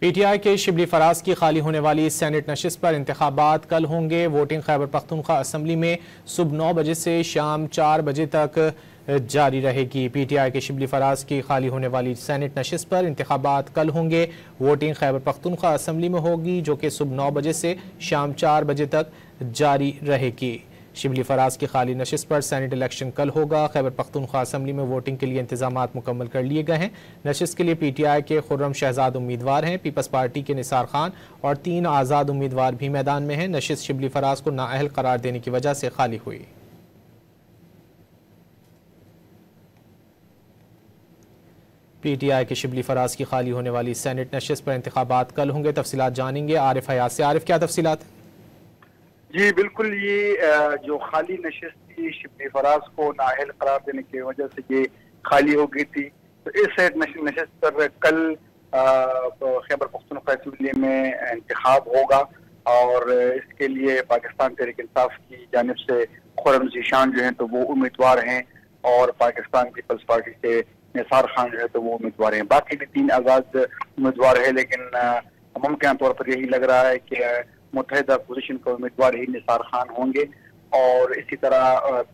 PTI के शिबली फराज की खाली होने वाली सेनेट नशिस्त पर इंतखाबात कल होंगे। वोटिंग खैबर पख्तूनख्वा असम्बली में सुबह 9 बजे से शाम 4 बजे तक जारी रहेगी। पीटीआई के शिबली फराज की खाली होने वाली सेनेट नशिस्त पर इंतखाबात कल होंगे। वोटिंग खैबर पख्तूनख्वा असम्बली में होगी, जो कि सुबह 9 बजे से शाम 4 बजे तक जारी रहेगी। शिबली फराज की खाली नशिस्त पर सेनेट इलेक्शन कल होगा। खैबर पख्तूनख्वा असम्बली में वोटिंग के लिए इंतजामात मुकम्मल कर लिए गए हैं। नशिस्त के लिए पीटीआई के खुर्रम शहजाद उम्मीदवार हैं। पीपल्स पार्टी के निसार खान और 3 आज़ाद उम्मीदवार भी मैदान में हैं। नशिस्त शिबली फराज को नाअहल करार देने की वजह से खाली हुई। पीटीआई के शिबली फराज की खाली होने वाली सेनेट नशिस्त पर इंतखाबात कल होंगे। तफसीलात जानेंगे आरिफ हयात से। आरिफ, क्या तफसीलात? जी बिल्कुल, ये जो खाली नशिस्त थी शिबली फराज को नाअहल करार देने की वजह से ये खाली हो गई थी। तो इस नशिस्त पर कल खैबर पख्तूनख्वा असम्बली में इंतखाब होगा और इसके लिए पाकिस्तान तहरीक इंसाफ की जानिब से खुर्रम ज़ीशान जो हैं तो वो उम्मीदवार हैं और पाकिस्तान पीपल्स पार्टी से निसार खान जो है तो वो उम्मीदवार हैं। बाकी भी 3 आज़ाद उम्मीदवार है, लेकिन मुमकिन तौर पर यही लग रहा है कि मुतहदा पोजीशन के उम्मीदवार ही निसार खान होंगे और इसी तरह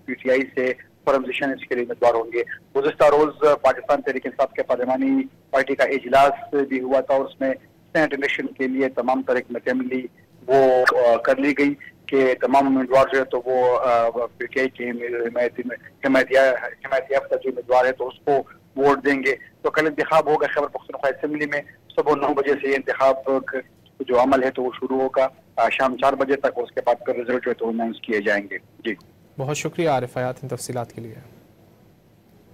पीटीआई से खुर्रम ज़ीशान इसके लिए उम्मीदवार होंगे। गुज़श्ता रोज पाकिस्तान तहरीक इंसाफ के पार्लिमानी पार्टी का इजलास भी हुआ था और उसमें सेनेट इलेक्शन के लिए तमाम तरह की असेंबली वो कर ली गई कि तमाम उम्मीदवार जो है तो वो पीटीआई के हिमायत याफ्ता जो उम्मीदवार है तो उसको वोट देंगे। तो कल इंतखाब होगा खैबर पख्तूनख्वा असम्बली में। सुबह 9 बजे से ये इंतखाब जो अमल है तो वो शुरू होगा शाम 4 बजे तक। उसके बाद फिर रिजल्ट जो है तो अनाउंस किए जाएंगे। जी बहुत शुक्रिया आरिफ हयात इन तफसीलात के लिए।